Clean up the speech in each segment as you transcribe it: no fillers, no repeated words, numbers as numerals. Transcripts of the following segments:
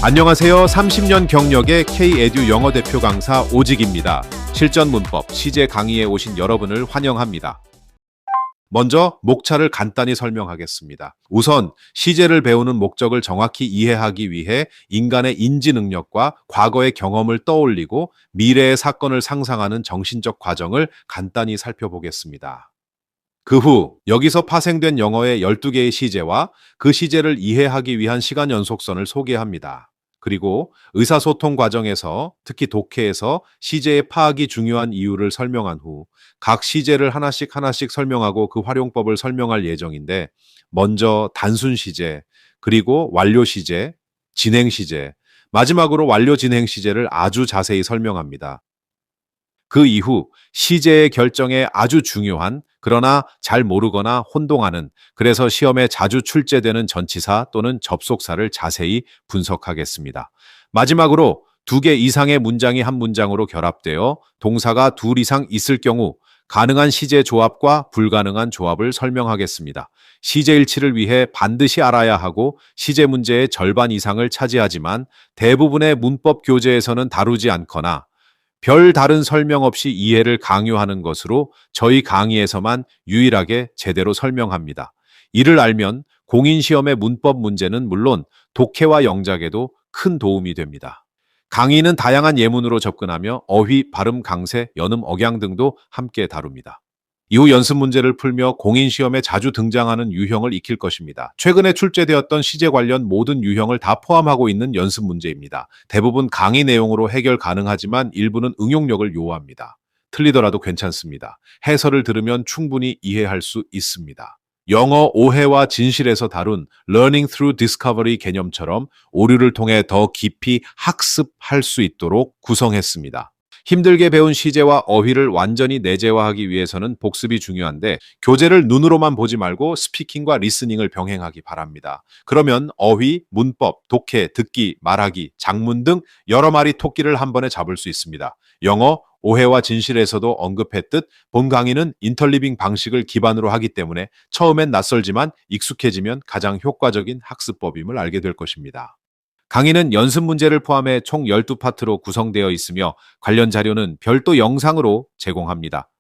안녕하세요. 30년 경력의 K-에듀 영어 대표 강사 오직입니다. 실전 문법, 시제 강의에 오신 여러분을 환영합니다. 먼저 목차를 간단히 설명하겠습니다. 우선 시제를 배우는 목적을 정확히 이해하기 위해 인간의 인지 능력과 과거의 경험을 떠올리고 미래의 사건을 상상하는 정신적 과정을 간단히 살펴보겠습니다. 그 후 여기서 파생된 영어의 12개의 시제와 그 시제를 이해하기 위한 시간 연속선을 소개합니다. 그리고 의사소통 과정에서 특히 독해에서 시제의 파악이 중요한 이유를 설명한 후 각 시제를 하나씩 설명하고 그 활용법을 설명할 예정인데, 먼저 단순 시제, 그리고 완료 시제, 진행 시제, 마지막으로 완료 진행 시제를 아주 자세히 설명합니다. 그 이후 시제의 결정에 아주 중요한, 그러나 잘 모르거나 혼동하는, 그래서 시험에 자주 출제되는 전치사 또는 접속사를 자세히 분석하겠습니다. 마지막으로 2개 이상의 문장이 한 문장으로 결합되어 동사가 둘 이상 있을 경우 가능한 시제 조합과 불가능한 조합을 설명하겠습니다. 시제 일치를 위해 반드시 알아야 하고 시제 문제의 절반 이상을 차지하지만 대부분의 문법 교재에서는 다루지 않거나 별 다른 설명 없이 이해를 강요하는 것으로 저희 강의에서만 유일하게 제대로 설명합니다. 이를 알면 공인시험의 문법 문제는 물론 독해와 영작에도 큰 도움이 됩니다. 강의는 다양한 예문으로 접근하며 어휘, 발음, 강세, 연음, 억양 등도 함께 다룹니다. 이후 연습 문제를 풀며 공인시험에 자주 등장하는 유형을 익힐 것입니다. 최근에 출제되었던 시제 관련 모든 유형을 다 포함하고 있는 연습 문제입니다. 대부분 강의 내용으로 해결 가능하지만 일부는 응용력을 요구합니다. 틀리더라도 괜찮습니다. 해설을 들으면 충분히 이해할 수 있습니다. 영어 오해와 진실에서 다룬 Learning through Discovery 개념처럼 오류를 통해 더 깊이 학습할 수 있도록 구성했습니다. 힘들게 배운 시제와 어휘를 완전히 내재화하기 위해서는 복습이 중요한데, 교재를 눈으로만 보지 말고 스피킹과 리스닝을 병행하기 바랍니다. 그러면 어휘, 문법, 독해, 듣기, 말하기, 작문 등 여러 마리 토끼를 한 번에 잡을 수 있습니다. 영어, 오해와 진실에서도 언급했듯 본 강의는 인터리빙 방식을 기반으로 하기 때문에 처음엔 낯설지만 익숙해지면 가장 효과적인 학습법임을 알게 될 것입니다. 강의는 연습 문제를 포함해 총 12파트로 구성되어 있으며 관련 자료는 별도 영상으로 제공합니다.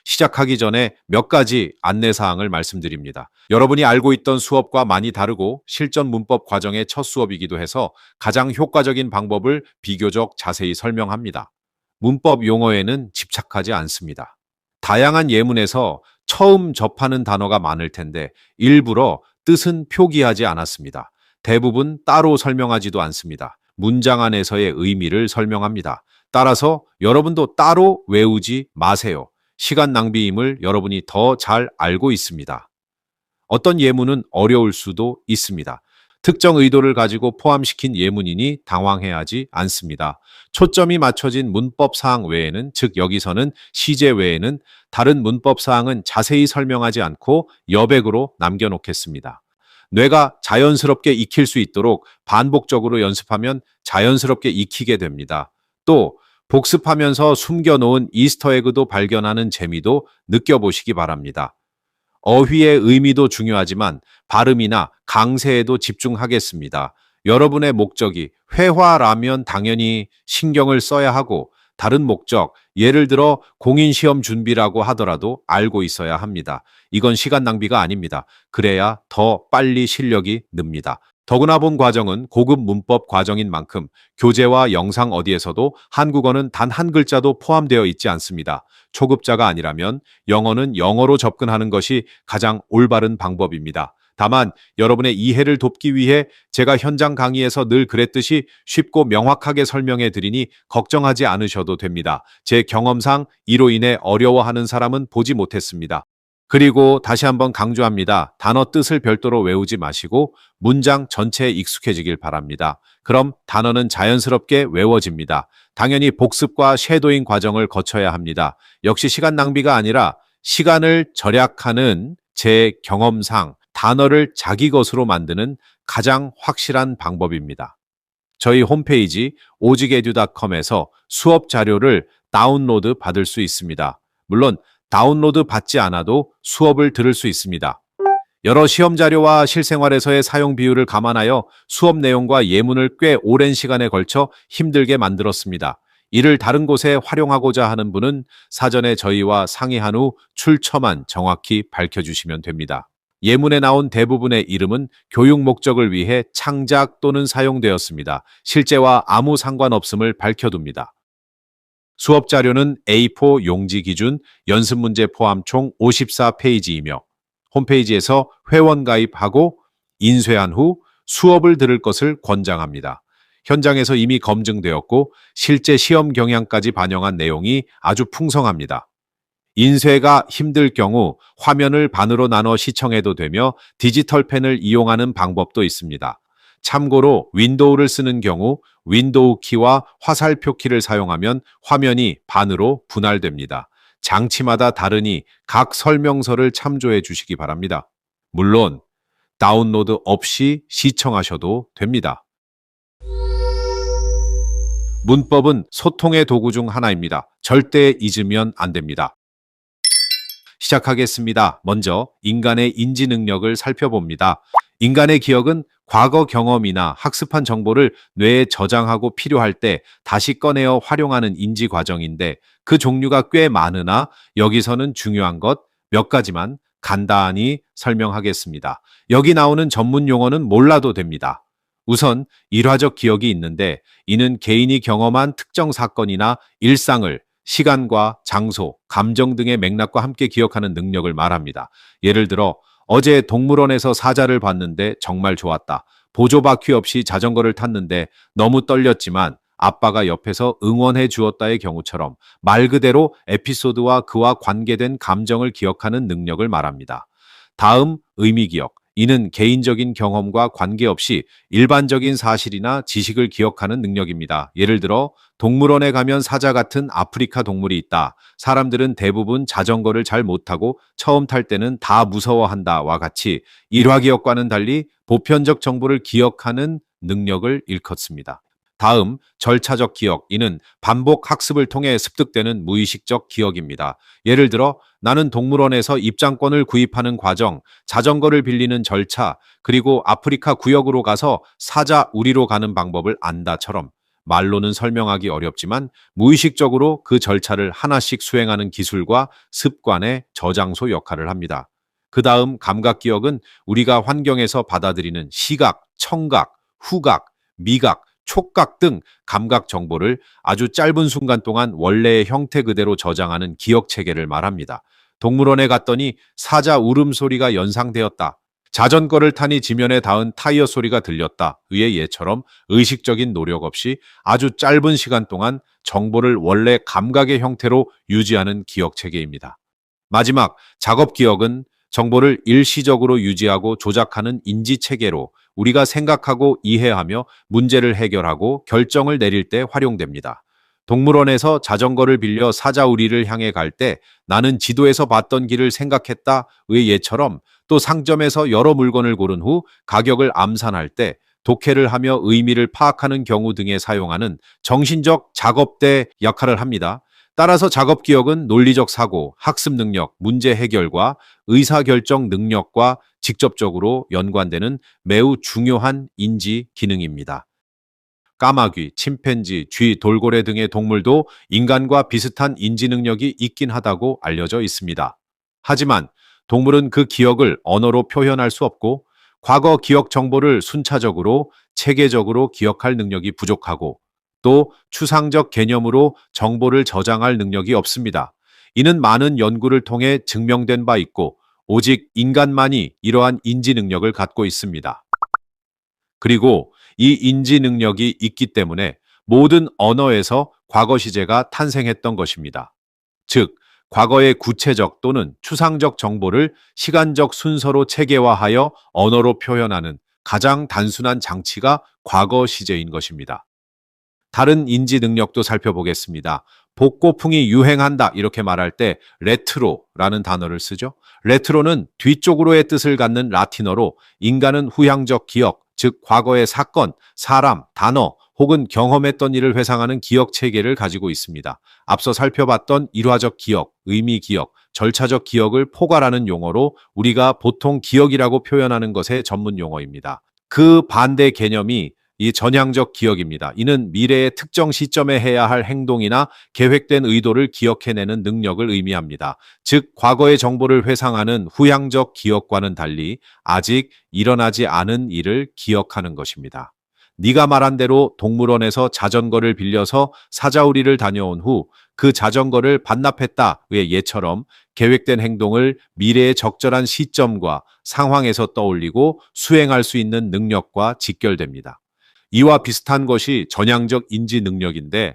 시작하기 전에 몇 가지 안내사항을 말씀드립니다. 여러분이 알고 있던 수업과 많이 다르고 실전 문법 과정의 첫 수업이기도 해서 가장 효과적인 방법을 비교적 자세히 설명합니다. 문법 용어에는 집착하지 않습니다. 다양한 예문에서 처음 접하는 단어가 많을 텐데 일부러 뜻은 표기하지 않았습니다. 대부분 따로 설명하지도 않습니다. 문장 안에서의 의미를 설명합니다. 따라서 여러분도 따로 외우지 마세요. 시간 낭비임을 여러분이 더 잘 알고 있습니다. 어떤 예문은 어려울 수도 있습니다. 특정 의도를 가지고 포함시킨 예문이니 당황해하지 않습니다. 초점이 맞춰진 문법 사항 외에는, 즉 여기서는 시제 외에는 다른 문법 사항은 자세히 설명하지 않고 여백으로 남겨놓겠습니다. 뇌가 자연스럽게 익힐 수 있도록 반복적으로 연습하면 자연스럽게 익히게 됩니다. 또 복습하면서 숨겨놓은 이스터에그도 발견하는 재미도 느껴보시기 바랍니다. 어휘의 의미도 중요하지만 발음이나 강세에도 집중하겠습니다. 여러분의 목적이 회화라면 당연히 신경을 써야 하고, 다른 목적, 예를 들어 공인시험 준비라고 하더라도 알고 있어야 합니다. 이건 시간 낭비가 아닙니다. 그래야 더 빨리 실력이 늡니다. 더구나 본 과정은 고급 문법 과정인 만큼 교재와 영상 어디에서도 한국어는 단 한 글자도 포함되어 있지 않습니다. 초급자가 아니라면 영어는 영어로 접근하는 것이 가장 올바른 방법입니다. 다만 여러분의 이해를 돕기 위해 제가 현장 강의에서 늘 그랬듯이 쉽고 명확하게 설명해 드리니 걱정하지 않으셔도 됩니다. 제 경험상 이로 인해 어려워하는 사람은 보지 못했습니다. 그리고 다시 한번 강조합니다. 단어 뜻을 별도로 외우지 마시고 문장 전체에 익숙해지길 바랍니다. 그럼 단어는 자연스럽게 외워집니다. 당연히 복습과 쉐도잉 과정을 거쳐야 합니다. 역시 시간 낭비가 아니라 시간을 절약하는 제 경험상 단어를 자기 것으로 만드는 가장 확실한 방법입니다. 저희 홈페이지 ojigedu.com에서 수업 자료를 다운로드 받을 수 있습니다. 물론 다운로드 받지 않아도 수업을 들을 수 있습니다. 여러 시험 자료와 실생활에서의 사용 비율을 감안하여 수업 내용과 예문을 꽤 오랜 시간에 걸쳐 힘들게 만들었습니다. 이를 다른 곳에 활용하고자 하는 분은 사전에 저희와 상의한 후 출처만 정확히 밝혀주시면 됩니다. 예문에 나온 대부분의 이름은 교육 목적을 위해 창작 또는 사용되었습니다. 실제와 아무 상관없음을 밝혀둡니다. 수업 자료는 A4 용지 기준 연습 문제 포함 총 54페이지이며 홈페이지에서 회원 가입하고 인쇄한 후 수업을 들을 것을 권장합니다. 현장에서 이미 검증되었고 실제 시험 경향까지 반영한 내용이 아주 풍성합니다. 인쇄가 힘들 경우 화면을 반으로 나눠 시청해도 되며 디지털 펜을 이용하는 방법도 있습니다. 참고로 윈도우를 쓰는 경우 윈도우 키와 화살표 키를 사용하면 화면이 반으로 분할됩니다. 장치마다 다르니 각 설명서를 참조해 주시기 바랍니다. 물론 다운로드 없이 시청하셔도 됩니다. 문법은 소통의 도구 중 하나입니다. 절대 잊으면 안 됩니다. 시작하겠습니다. 먼저 인간의 인지 능력을 살펴봅니다. 인간의 기억은 과거 경험이나 학습한 정보를 뇌에 저장하고 필요할 때 다시 꺼내어 활용하는 인지 과정인데 그 종류가 꽤 많으나 여기서는 중요한 것 몇 가지만 간단히 설명하겠습니다. 여기 나오는 전문 용어는 몰라도 됩니다. 우선 일화적 기억이 있는데 이는 개인이 경험한 특정 사건이나 일상을 시간과 장소, 감정 등의 맥락과 함께 기억하는 능력을 말합니다. 예를 들어 어제 동물원에서 사자를 봤는데 정말 좋았다. 보조바퀴 없이 자전거를 탔는데 너무 떨렸지만 아빠가 옆에서 응원해 주었다의 경우처럼 말 그대로 에피소드와 그와 관계된 감정을 기억하는 능력을 말합니다. 다음 의미 기억. 이는 개인적인 경험과 관계없이 일반적인 사실이나 지식을 기억하는 능력입니다. 예를 들어 동물원에 가면 사자 같은 아프리카 동물이 있다. 사람들은 대부분 자전거를 잘 못타고 처음 탈 때는 다 무서워한다와 같이 일화기억과는 달리 보편적 정보를 기억하는 능력을 일컫습니다. 다음 절차적 기억. 이는 반복 학습을 통해 습득되는 무의식적 기억입니다. 예를 들어 나는 동물원에서 입장권을 구입하는 과정, 자전거를 빌리는 절차, 그리고 아프리카 구역으로 가서 사자 우리로 가는 방법을 안다처럼 말로는 설명하기 어렵지만 무의식적으로 그 절차를 하나씩 수행하는 기술과 습관의 저장소 역할을 합니다. 그 다음 감각 기억은 우리가 환경에서 받아들이는 시각, 청각, 후각, 미각, 촉각 등 감각 정보를 아주 짧은 순간 동안 원래의 형태 그대로 저장하는 기억 체계를 말합니다. 동물원에 갔더니 사자 울음소리가 연상되었다. 자전거를 타니 지면에 닿은 타이어 소리가 들렸다. 의의 예처럼 의식적인 노력 없이 아주 짧은 시간 동안 정보를 원래 감각의 형태로 유지하는 기억 체계입니다. 마지막 작업 기억은 정보를 일시적으로 유지하고 조작하는 인지 체계로 우리가 생각하고 이해하며 문제를 해결하고 결정을 내릴 때 활용됩니다. 동물원에서 자전거를 빌려 사자우리를 향해 갈 때 나는 지도에서 봤던 길을 생각했다의 예처럼 또 상점에서 여러 물건을 고른 후 가격을 암산할 때 독해를 하며 의미를 파악하는 경우 등에 사용하는 정신적 작업대 역할을 합니다. 따라서 작업 기억은 논리적 사고, 학습 능력, 문제 해결과 의사결정 능력과 직접적으로 연관되는 매우 중요한 인지 기능입니다. 까마귀, 침팬지, 쥐, 돌고래 등의 동물도 인간과 비슷한 인지 능력이 있긴 하다고 알려져 있습니다. 하지만 동물은 그 기억을 언어로 표현할 수 없고 과거 기억 정보를 순차적으로 체계적으로 기억할 능력이 부족하고 또 추상적 개념으로 정보를 저장할 능력이 없습니다. 이는 많은 연구를 통해 증명된 바 있고 오직 인간만이 이러한 인지 능력을 갖고 있습니다. 그리고 이 인지 능력이 있기 때문에 모든 언어에서 과거 시제가 탄생했던 것입니다. 즉, 과거의 구체적 또는 추상적 정보를 시간적 순서로 체계화하여 언어로 표현하는 가장 단순한 장치가 과거 시제인 것입니다. 다른 인지 능력도 살펴보겠습니다. 복고풍이 유행한다 이렇게 말할 때 레트로라는 단어를 쓰죠. 레트로는 뒤쪽으로의 뜻을 갖는 라틴어로 인간은 후향적 기억, 즉 과거의 사건, 사람, 단어 혹은 경험했던 일을 회상하는 기억 체계를 가지고 있습니다. 앞서 살펴봤던 일화적 기억, 의미 기억, 절차적 기억을 포괄하는 용어로 우리가 보통 기억이라고 표현하는 것의 전문 용어입니다. 그 반대 개념이 이 전향적 기억입니다. 이는 미래의 특정 시점에 해야 할 행동이나 계획된 의도를 기억해내는 능력을 의미합니다. 즉, 과거의 정보를 회상하는 후향적 기억과는 달리 아직 일어나지 않은 일을 기억하는 것입니다. 네가 말한 대로 동물원에서 자전거를 빌려서 사자우리를 다녀온 후 그 자전거를 반납했다의 예처럼 계획된 행동을 미래의 적절한 시점과 상황에서 떠올리고 수행할 수 있는 능력과 직결됩니다. 이와 비슷한 것이 전향적 인지 능력인데,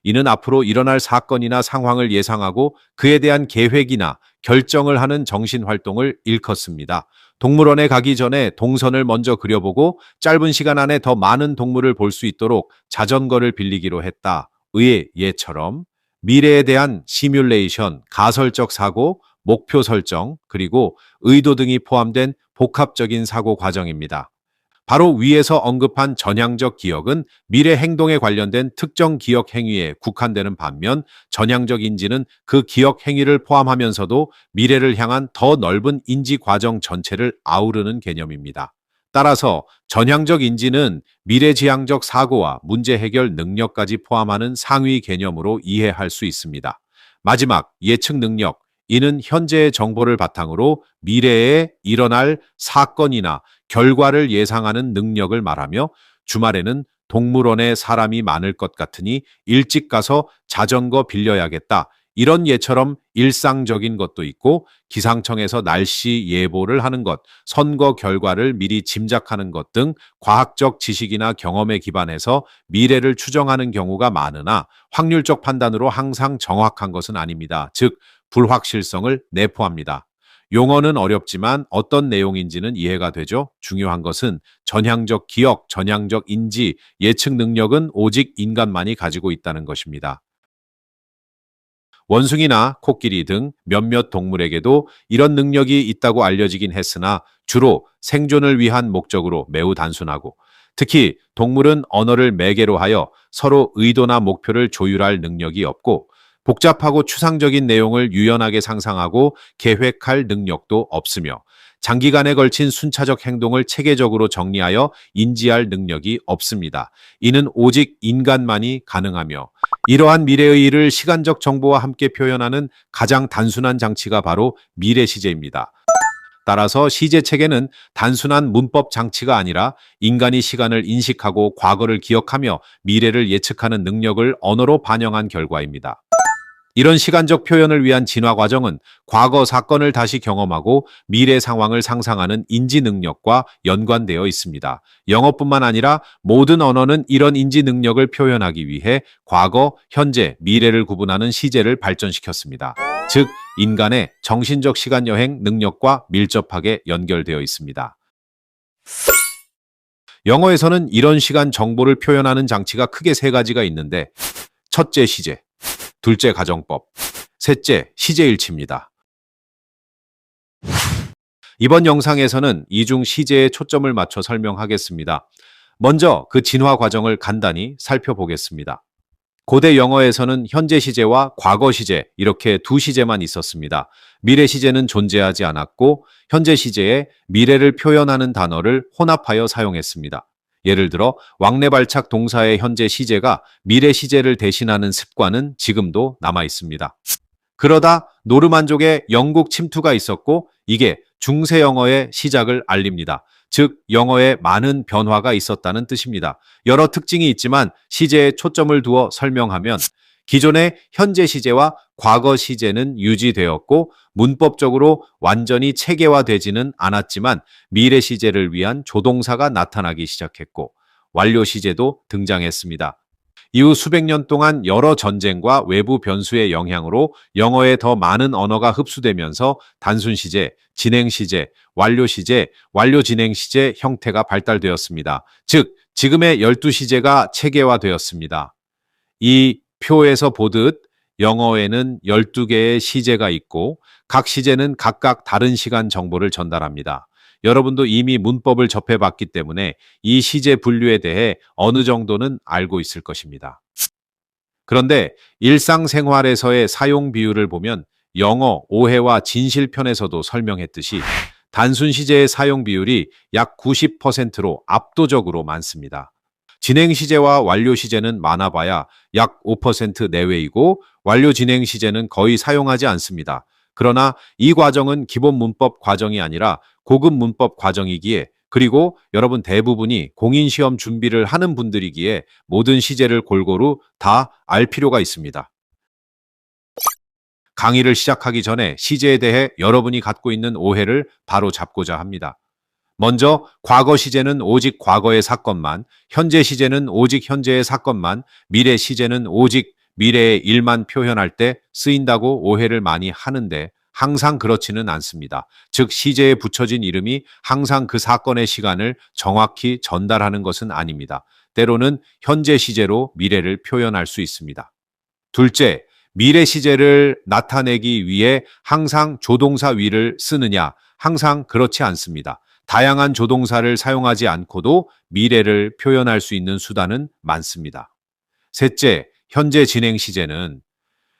이는 앞으로 일어날 사건이나 상황을 예상하고 그에 대한 계획이나 결정을 하는 정신 활동을 일컫습니다. 동물원에 가기 전에 동선을 먼저 그려보고 짧은 시간 안에 더 많은 동물을 볼 수 있도록 자전거를 빌리기로 했다. 의 예처럼 미래에 대한 시뮬레이션, 가설적 사고, 목표 설정, 그리고 의도 등이 포함된 복합적인 사고 과정입니다. 바로 위에서 언급한 전향적 기억은 미래 행동에 관련된 특정 기억 행위에 국한되는 반면, 전향적 인지는 그 기억 행위를 포함하면서도 미래를 향한 더 넓은 인지 과정 전체를 아우르는 개념입니다. 따라서 전향적 인지는 미래지향적 사고와 문제 해결 능력까지 포함하는 상위 개념으로 이해할 수 있습니다. 마지막, 예측 능력. 이는 현재의 정보를 바탕으로 미래에 일어날 사건이나 결과를 예상하는 능력을 말하며, 주말에는 동물원에 사람이 많을 것 같으니 일찍 가서 자전거 빌려야겠다. 이런 예처럼 일상적인 것도 있고, 기상청에서 날씨 예보를 하는 것, 선거 결과를 미리 짐작하는 것 등 과학적 지식이나 경험에 기반해서 미래를 추정하는 경우가 많으나 확률적 판단으로 항상 정확한 것은 아닙니다. 즉, 불확실성을 내포합니다. 용어는 어렵지만 어떤 내용인지는 이해가 되죠? 중요한 것은 전향적 기억, 전향적 인지, 예측 능력은 오직 인간만이 가지고 있다는 것입니다. 원숭이나 코끼리 등 몇몇 동물에게도 이런 능력이 있다고 알려지긴 했으나 주로 생존을 위한 목적으로 매우 단순하고, 특히 동물은 언어를 매개로 하여 서로 의도나 목표를 조율할 능력이 없고, 복잡하고 추상적인 내용을 유연하게 상상하고 계획할 능력도 없으며, 장기간에 걸친 순차적 행동을 체계적으로 정리하여 인지할 능력이 없습니다. 이는 오직 인간만이 가능하며, 이러한 미래의 일을 시간적 정보와 함께 표현하는 가장 단순한 장치가 바로 미래 시제입니다. 따라서 시제 체계는 단순한 문법 장치가 아니라 인간이 시간을 인식하고 과거를 기억하며 미래를 예측하는 능력을 언어로 반영한 결과입니다. 이런 시간적 표현을 위한 진화 과정은 과거 사건을 다시 경험하고 미래 상황을 상상하는 인지 능력과 연관되어 있습니다. 영어뿐만 아니라 모든 언어는 이런 인지 능력을 표현하기 위해 과거, 현재, 미래를 구분하는 시제를 발전시켰습니다. 즉, 인간의 정신적 시간 여행 능력과 밀접하게 연결되어 있습니다. 영어에서는 이런 시간 정보를 표현하는 장치가 크게 세 가지가 있는데, 첫째 시제, 둘째 가정법, 셋째 시제일치입니다. 이번 영상에서는 이중 시제에 초점을 맞춰 설명하겠습니다. 먼저 그 진화 과정을 간단히 살펴보겠습니다. 고대 영어에서는 현재 시제와 과거 시제, 이렇게 두 시제만 있었습니다. 미래 시제는 존재하지 않았고 현재 시제에 미래를 표현하는 단어를 혼합하여 사용했습니다. 예를 들어 왕래발착 동사의 현재 시제가 미래 시제를 대신하는 습관은 지금도 남아 있습니다. 그러다 노르만족의 영국 침투가 있었고 이게 중세 영어의 시작을 알립니다. 즉 영어에 많은 변화가 있었다는 뜻입니다. 여러 특징이 있지만 시제에 초점을 두어 설명하면, 기존의 현재 시제와 과거 시제는 유지되었고 문법적으로 완전히 체계화되지는 않았지만 미래 시제를 위한 조동사가 나타나기 시작했고 완료 시제도 등장했습니다. 이후 수백 년 동안 여러 전쟁과 외부 변수의 영향으로 영어에 더 많은 언어가 흡수되면서 단순 시제, 진행 시제, 완료 시제, 완료 진행 시제 형태가 발달되었습니다. 즉, 지금의 12시제가 체계화되었습니다. 이 표에서 보듯 영어에는 12개의 시제가 있고 각 시제는 각각 다른 시간 정보를 전달합니다. 여러분도 이미 문법을 접해봤기 때문에 이 시제 분류에 대해 어느 정도는 알고 있을 것입니다. 그런데 일상생활에서의 사용 비율을 보면 영어 오해와 진실 편에서도 설명했듯이 단순 시제의 사용 비율이 약 90%로 압도적으로 많습니다. 진행 시제와 완료 시제는 많아봐야 약 5% 내외이고 완료 진행 시제는 거의 사용하지 않습니다. 그러나 이 과정은 기본 문법 과정이 아니라 고급 문법 과정이기에 그리고 여러분 대부분이 공인시험 준비를 하는 분들이기에 모든 시제를 골고루 다 알 필요가 있습니다. 강의를 시작하기 전에 시제에 대해 여러분이 갖고 있는 오해를 바로 잡고자 합니다. 먼저 과거 시제는 오직 과거의 사건만, 현재 시제는 오직 현재의 사건만, 미래 시제는 오직 미래의 일만 표현할 때 쓰인다고 오해를 많이 하는데 항상 그렇지는 않습니다. 즉 시제에 붙여진 이름이 항상 그 사건의 시간을 정확히 전달하는 것은 아닙니다. 때로는 현재 시제로 미래를 표현할 수 있습니다. 둘째, 미래 시제를 나타내기 위해 항상 조동사 위를 쓰느냐? 항상 그렇지 않습니다. 다양한 조동사를 사용하지 않고도 미래를 표현할 수 있는 수단은 많습니다. 셋째, 현재 진행 시제는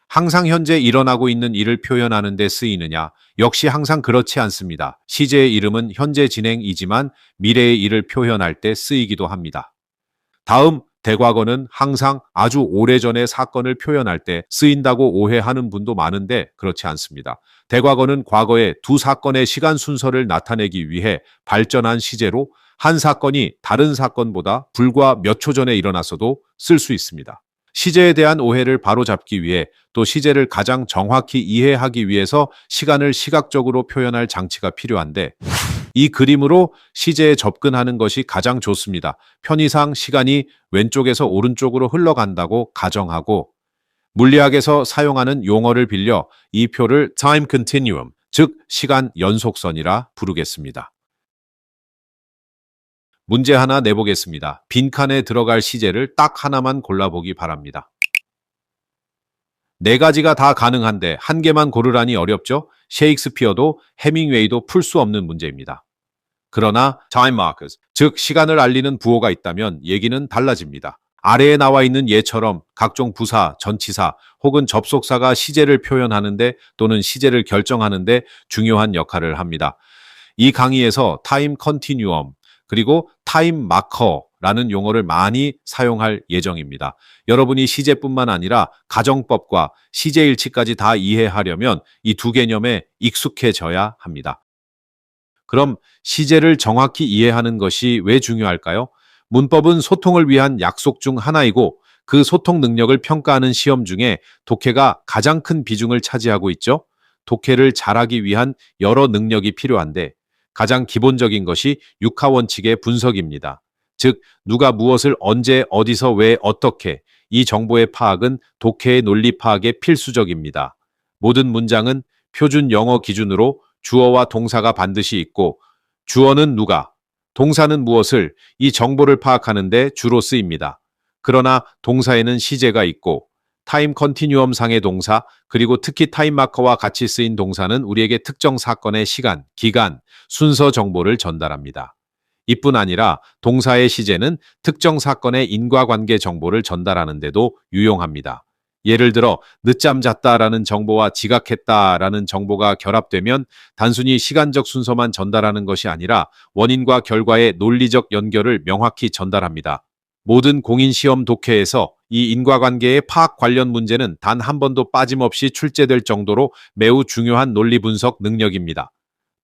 항상 현재 일어나고 있는 일을 표현하는 데 쓰이느냐? 역시 항상 그렇지 않습니다. 시제의 이름은 현재 진행이지만 미래의 일을 표현할 때 쓰이기도 합니다. 다음, 대과거는 항상 아주 오래전의 사건을 표현할 때 쓰인다고 오해하는 분도 많은데 그렇지 않습니다. 대과거는 과거의 두 사건의 시간 순서를 나타내기 위해 발전한 시제로 한 사건이 다른 사건보다 불과 몇 초 전에 일어났어도 쓸 수 있습니다. 시제에 대한 오해를 바로잡기 위해 또 시제를 가장 정확히 이해하기 위해서 시간을 시각적으로 표현할 장치가 필요한데 이 그림으로 시제에 접근하는 것이 가장 좋습니다. 편의상 시간이 왼쪽에서 오른쪽으로 흘러간다고 가정하고 물리학에서 사용하는 용어를 빌려 이 표를 time continuum, 즉 시간 연속선이라 부르겠습니다. 문제 하나 내보겠습니다. 빈칸에 들어갈 시제를 딱 하나만 골라보기 바랍니다. 네 가지가 다 가능한데 한 개만 고르라니 어렵죠? 셰익스피어도 해밍웨이도 풀 수 없는 문제입니다. 그러나 time markers, 즉 시간을 알리는 부호가 있다면 얘기는 달라집니다. 아래에 나와 있는 예처럼 각종 부사, 전치사 혹은 접속사가 시제를 표현하는데 또는 시제를 결정하는데 중요한 역할을 합니다. 이 강의에서 time continuum 그리고 time marker라는 용어를 많이 사용할 예정입니다. 여러분이 시제뿐만 아니라 가정법과 시제일치까지 다 이해하려면 이 두 개념에 익숙해져야 합니다. 그럼 시제를 정확히 이해하는 것이 왜 중요할까요? 문법은 소통을 위한 약속 중 하나이고 그 소통 능력을 평가하는 시험 중에 독해가 가장 큰 비중을 차지하고 있죠. 독해를 잘하기 위한 여러 능력이 필요한데 가장 기본적인 것이 육하 원칙의 분석입니다. 즉, 누가 무엇을 언제, 어디서, 왜, 어떻게 이 정보의 파악은 독해의 논리 파악에 필수적입니다. 모든 문장은 표준 영어 기준으로 주어와 동사가 반드시 있고 주어는 누가, 동사는 무엇을 이 정보를 파악하는 데 주로 쓰입니다. 그러나 동사에는 시제가 있고 타임 컨티뉴엄 상의 동사 그리고 특히 타임 마커와 같이 쓰인 동사는 우리에게 특정 사건의 시간, 기간, 순서 정보를 전달합니다. 이뿐 아니라 동사의 시제는 특정 사건의 인과관계 정보를 전달하는 데도 유용합니다. 예를 들어 늦잠 잤다라는 정보와 지각했다라는 정보가 결합되면 단순히 시간적 순서만 전달하는 것이 아니라 원인과 결과의 논리적 연결을 명확히 전달합니다. 모든 공인시험 독해에서 이 인과관계의 파악 관련 문제는 단 한 번도 빠짐없이 출제될 정도로 매우 중요한 논리 분석 능력입니다.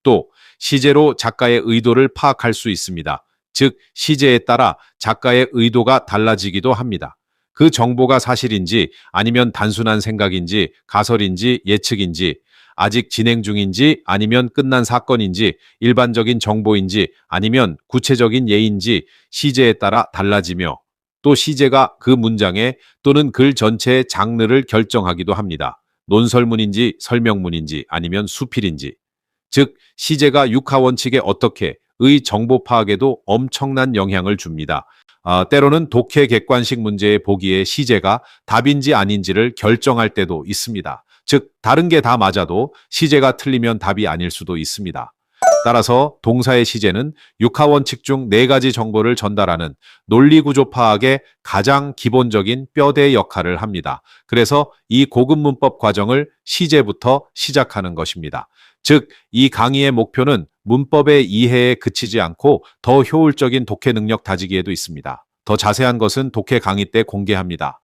또 시제로 작가의 의도를 파악할 수 있습니다. 즉 시제에 따라 작가의 의도가 달라지기도 합니다. 그 정보가 사실인지 아니면 단순한 생각인지 가설인지 예측인지 아직 진행 중인지 아니면 끝난 사건인지 일반적인 정보인지 아니면 구체적인 예인지 시제에 따라 달라지며 또 시제가 그 문장의 또는 글 전체의 장르를 결정하기도 합니다. 논설문인지 설명문인지 아니면 수필인지. 즉 시제가 육하 원칙에 어떻게 의 정보 파악에도 엄청난 영향을 줍니다. 때로는 독해 객관식 문제의 보기에 시제가 답인지 아닌지를 결정할 때도 있습니다. 즉 다른 게 다 맞아도 시제가 틀리면 답이 아닐 수도 있습니다. 따라서 동사의 시제는 육하 원칙 중 4가지 정보를 전달하는 논리구조 파악의 가장 기본적인 뼈대 역할을 합니다. 그래서 이 고급 문법 과정을 시제부터 시작하는 것입니다. 즉, 이 강의의 목표는 문법의 이해에 그치지 않고 더 효율적인 독해 능력 다지기에도 있습니다. 더 자세한 것은 독해 강의 때 공개합니다.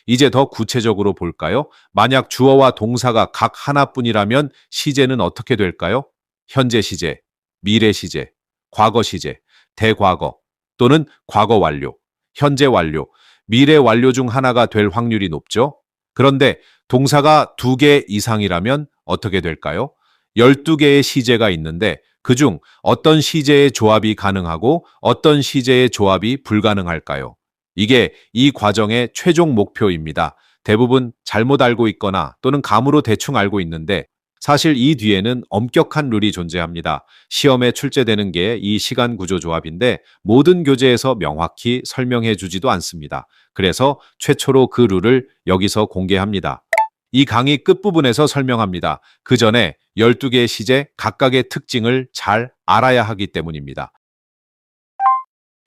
이제 더 구체적으로 볼까요? 만약 주어와 동사가 각 하나뿐이라면 시제는 어떻게 될까요? 현재 시제, 미래 시제, 과거 시제, 대과거 또는 과거 완료, 현재 완료, 미래 완료 중 하나가 될 확률이 높죠? 그런데 동사가 2개 이상이라면 어떻게 될까요? 12개의 시제가 있는데 그중 어떤 시제의 조합이 가능하고 어떤 시제의 조합이 불가능할까요? 이게 이 과정의 최종 목표입니다. 대부분 잘못 알고 있거나 또는 감으로 대충 알고 있는데 사실 이 뒤에는 엄격한 룰이 존재합니다. 시험에 출제되는 게 이 시간 구조 조합인데 모든 교재에서 명확히 설명해 주지도 않습니다. 그래서 최초로 그 룰을 여기서 공개합니다. 이 강의 끝부분에서 설명합니다. 그 전에 12개의 시제 각각의 특징을 잘 알아야 하기 때문입니다.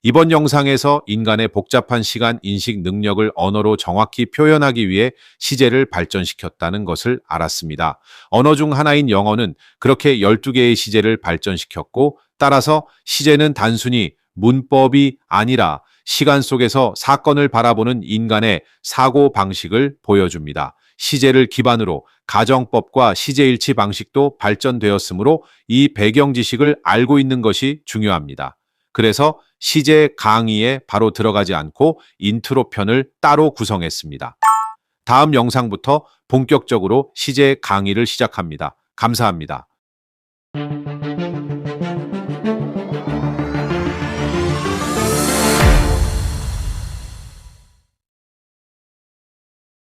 이번 영상에서 인간의 복잡한 시간 인식 능력을 언어로 정확히 표현하기 위해 시제를 발전시켰다는 것을 알았습니다. 언어 중 하나인 영어는 그렇게 12개의 시제를 발전시켰고, 따라서 시제는 단순히 문법이 아니라 시간 속에서 사건을 바라보는 인간의 사고 방식을 보여줍니다. 시제를 기반으로 가정법과 시제일치 방식도 발전되었으므로 이 배경 지식을 알고 있는 것이 중요합니다. 그래서 시제 강의에 바로 들어가지 않고 인트로 편을 따로 구성했습니다. 다음 영상부터 본격적으로 시제 강의를 시작합니다. 감사합니다.